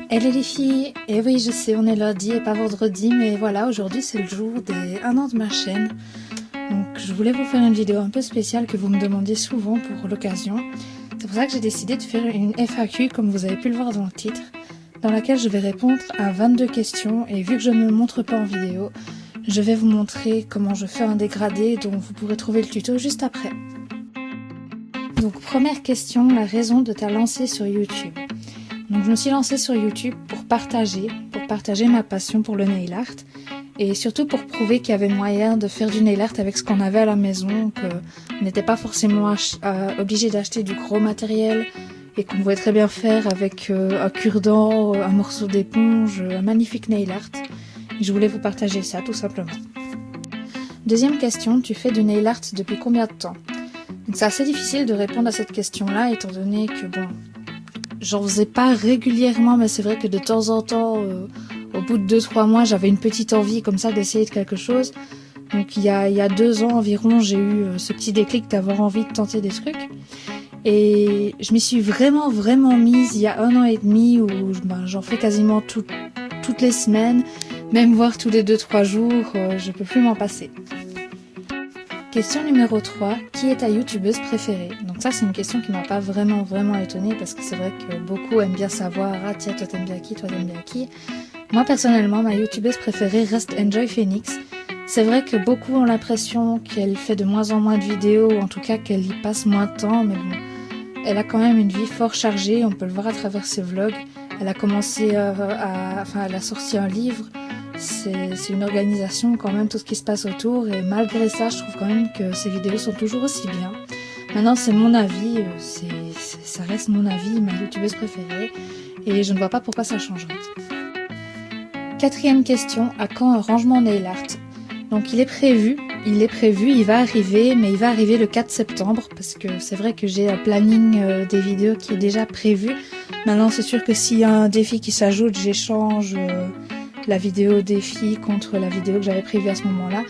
Hello les filles, et oui je sais on est lundi et pas vendredi, mais voilà aujourd'hui c'est le jour des 1 an de ma chaîne. Donc je voulais vous faire une vidéo un peu spéciale que vous me demandiez souvent pour l'occasion. C'est pour ça que j'ai décidé de faire une FAQ comme vous avez pu le voir dans le titre, dans laquelle je vais répondre à 22 questions et vu que je ne me montre pas en vidéo, je vais vous montrer comment je fais un dégradé dont vous pourrez trouver le tuto juste après. Donc première question, la raison de ta lancée sur YouTube. Donc je me suis lancée sur YouTube pour partager ma passion pour le nail art et surtout pour prouver qu'il y avait moyen de faire du nail art avec ce qu'on avait à la maison, qu'on n'était pas forcément obligé d'acheter du gros matériel et qu'on pouvait très bien faire avec un cure-dent, un morceau d'éponge, un magnifique nail art. Et je voulais vous partager ça tout simplement. Deuxième question, tu fais du nail art depuis combien de temps? C'est assez difficile de répondre à cette question-là étant donné que bon, j'en faisais pas régulièrement, mais c'est vrai que de temps en temps, au bout de 2-3 mois, j'avais une petite envie comme ça d'essayer de quelque chose. Donc il y a 2 ans environ, j'ai eu ce petit déclic d'avoir envie de tenter des trucs. Et je m'y suis vraiment mise il y a 1 an et demi où j'en fais quasiment toutes les semaines, même voire tous les 2-3 jours, je peux plus m'en passer. Question numéro 3, qui est ta youtubeuse préférée? Donc ça c'est une question qui m'a pas vraiment étonnée parce que c'est vrai que beaucoup aiment bien savoir, ah tiens toi t'aimes bien qui, toi t'aimes bien qui. Moi personnellement ma youtubeuse préférée reste Enjoy Phoenix. C'est vrai que beaucoup ont l'impression qu'elle fait de moins en moins de vidéos, ou en tout cas qu'elle y passe moins de temps, mais bon, elle a quand même une vie fort chargée, on peut le voir à travers ses vlogs. Elle a commencé elle a sorti un livre. C'est une organisation quand même, tout ce qui se passe autour, et malgré ça je trouve quand même que ces vidéos sont toujours aussi bien. Maintenant c'est mon avis, ça reste mon avis, ma youtubeuse préférée, et je ne vois pas pourquoi ça changerait. Quatrième question, à quand un rangement nail art? Donc il est prévu, il va arriver, mais il va arriver le 4 septembre, parce que c'est vrai que j'ai un planning des vidéos qui est déjà prévu. Maintenant c'est sûr que s'il y a un défi qui s'ajoute, j'échange la vidéo défi contre la vidéo que j'avais prévue à ce moment-là.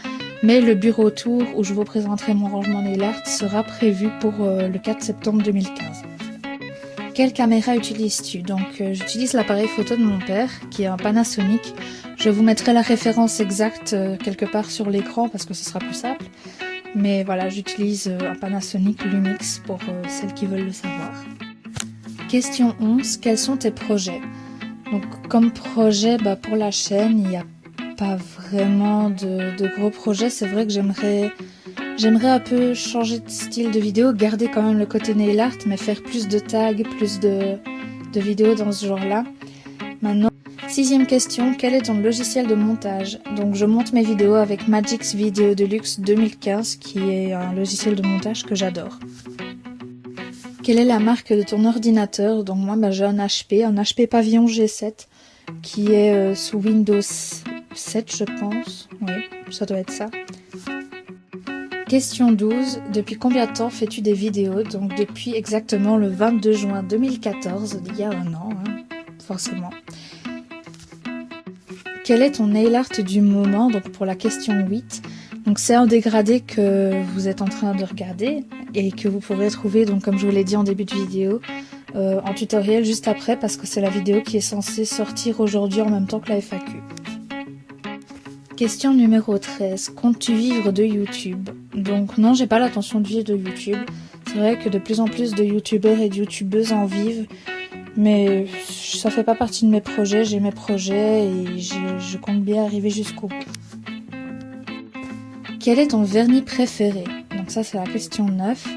Mais le bureau tour où je vous présenterai mon rangement nail art sera prévu pour le 4 septembre 2015. Quelle caméra utilises-tu? Donc j'utilise l'appareil photo de mon père qui est un Panasonic. Je vous mettrai la référence exacte quelque part sur l'écran parce que ce sera plus simple. Mais voilà, j'utilise un Panasonic Lumix pour celles qui veulent le savoir. Question 11. Quels sont tes projets? Donc comme projet pour la chaîne, il n'y a pas vraiment de gros projets. C'est vrai que j'aimerais un peu changer de style de vidéo, garder quand même le côté nail art, mais faire plus de tags, plus de vidéos dans ce genre-là. Maintenant, 6e question, quel est ton logiciel de montage? Donc je monte mes vidéos avec Magix Video Deluxe 2015, qui est un logiciel de montage que j'adore. Quelle est la marque de ton ordinateur? Donc moi j'ai un HP Pavillon G7 qui est sous Windows 7 je pense. Oui, ça doit être ça. Question 12. Depuis combien de temps fais-tu des vidéos? Donc depuis exactement le 22 juin 2014, il y a 1 an, forcément. Quel est ton nail art du moment? Donc pour la question 8. Donc c'est un dégradé que vous êtes en train de regarder et que vous pourrez trouver, donc comme je vous l'ai dit en début de vidéo, en tutoriel juste après parce que c'est la vidéo qui est censée sortir aujourd'hui en même temps que la FAQ. Question numéro 13. Comptes-tu vivre de YouTube? Donc non, j'ai pas l'intention de vivre de YouTube. C'est vrai que de plus en plus de youtubeurs et de youtubeuses en vivent, mais ça fait pas partie de mes projets. J'ai mes projets et je compte bien arriver jusqu'au bout. Quel est ton vernis préféré? Donc ça c'est la question 9.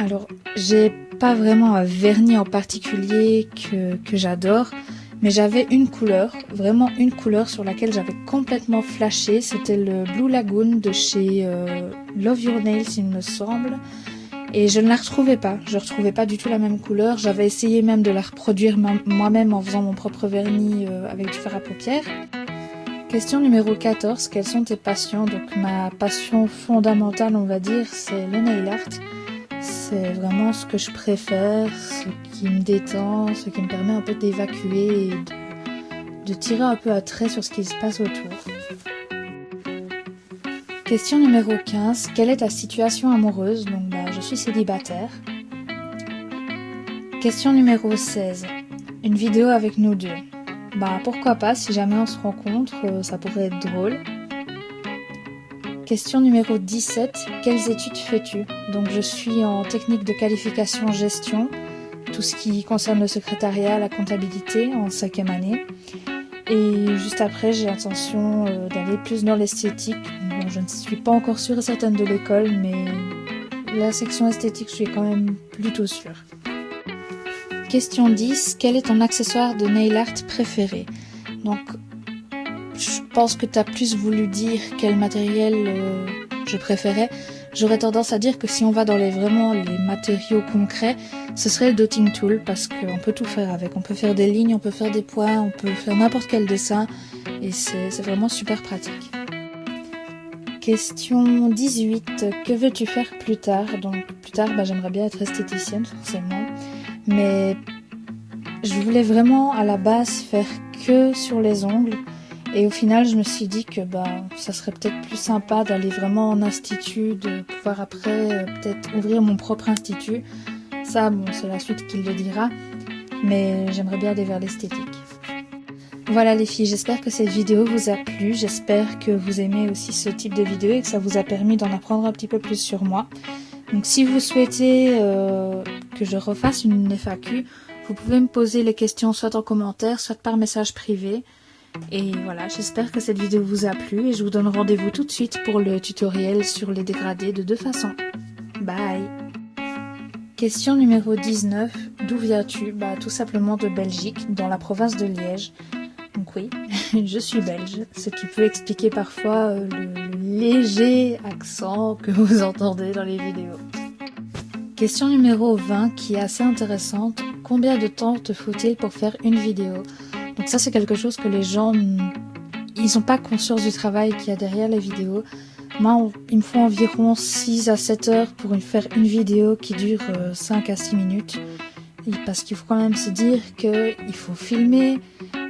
Alors j'ai pas vraiment un vernis en particulier que j'adore, mais j'avais une couleur, vraiment une couleur sur laquelle j'avais complètement flashé. C'était le Blue Lagoon de chez Love Your Nails il me semble. Et je ne la retrouvais pas, je retrouvais pas du tout la même couleur. J'avais essayé même de la reproduire moi-même en faisant mon propre vernis avec du fard à paupières. Question numéro 14, quelles sont tes passions? Donc ma passion fondamentale on va dire c'est le nail art. C'est vraiment ce que je préfère, ce qui me détend, ce qui me permet un peu d'évacuer et de tirer un peu à trait sur ce qui se passe autour. Question numéro 15, quelle est ta situation amoureuse? Donc je suis célibataire. Question numéro 16, Une vidéo avec nous deux. Bah pourquoi pas, si jamais on se rencontre, ça pourrait être drôle. Question numéro 17. Quelles études fais-tu? Donc je suis en technique de qualification gestion, tout ce qui concerne le secrétariat, la comptabilité en 5e année. Et juste après, j'ai l'intention d'aller plus dans l'esthétique. Bon, je ne suis pas encore sûre et certaine de l'école, mais la section esthétique, je suis quand même plutôt sûre. Question 10. Quel est ton accessoire de nail art préféré? Donc, je pense que tu as plus voulu dire quel matériel je préférais. J'aurais tendance à dire que si on va dans les matériaux concrets, ce serait le dotting tool parce qu'on peut tout faire avec. On peut faire des lignes, on peut faire des points, on peut faire n'importe quel dessin et c'est vraiment super pratique. Question 18. Que veux-tu faire plus tard? Donc plus tard, j'aimerais bien être esthéticienne forcément, mais je voulais vraiment à la base faire que sur les ongles. Et au final, je me suis dit que ça serait peut-être plus sympa d'aller vraiment en institut, de pouvoir après peut-être ouvrir mon propre institut. Ça, bon, c'est la suite qui le dira, mais j'aimerais bien aller vers l'esthétique. Voilà les filles, j'espère que cette vidéo vous a plu, j'espère que vous aimez aussi ce type de vidéo et que ça vous a permis d'en apprendre un petit peu plus sur moi. Donc si vous souhaitez que je refasse une FAQ, vous pouvez me poser les questions soit en commentaire, soit par message privé. Et voilà, j'espère que cette vidéo vous a plu et je vous donne rendez-vous tout de suite pour le tutoriel sur les dégradés de 2 façons. Bye! Question numéro 19. D'où viens-tu? Tout simplement de Belgique, dans la province de Liège. Donc oui, je suis belge, ce qui peut expliquer parfois le léger accent que vous entendez dans les vidéos. Question numéro 20 qui est assez intéressante. Combien de temps te faut-il pour faire une vidéo? Donc ça c'est quelque chose que les gens, ils n'ont pas conscience du travail qu'il y a derrière les vidéos. Moi, il me faut environ 6 à 7 heures pour faire une vidéo qui dure 5 à 6 minutes. Et parce qu'il faut quand même se dire qu'il faut filmer,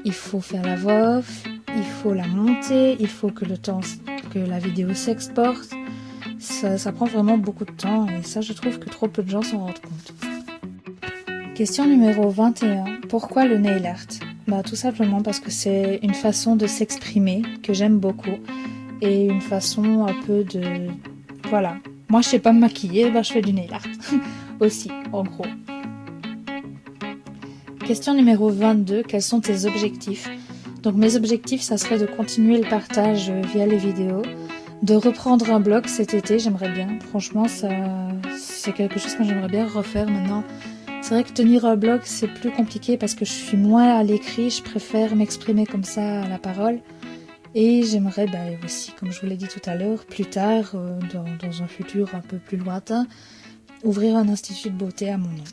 il faut faire la voix off, il faut la monter, il faut que la vidéo s'exporte. Ça prend vraiment beaucoup de temps et ça je trouve que trop peu de gens s'en rendent compte. Question numéro 21. Pourquoi le nail art? Tout simplement parce que c'est une façon de s'exprimer que j'aime beaucoup et une façon un peu de... Voilà. Moi je sais pas me maquiller, je fais du nail art aussi, en gros. Question numéro 22. Quels sont tes objectifs? Donc mes objectifs, ça serait de continuer le partage via les vidéos, de reprendre un blog cet été, j'aimerais bien. Franchement, c'est quelque chose que j'aimerais bien refaire maintenant. C'est vrai que tenir un blog, c'est plus compliqué parce que je suis moins à l'écrit, je préfère m'exprimer comme ça à la parole. Et j'aimerais aussi, comme je vous l'ai dit tout à l'heure, plus tard, dans un futur un peu plus lointain, ouvrir un institut de beauté à mon nom.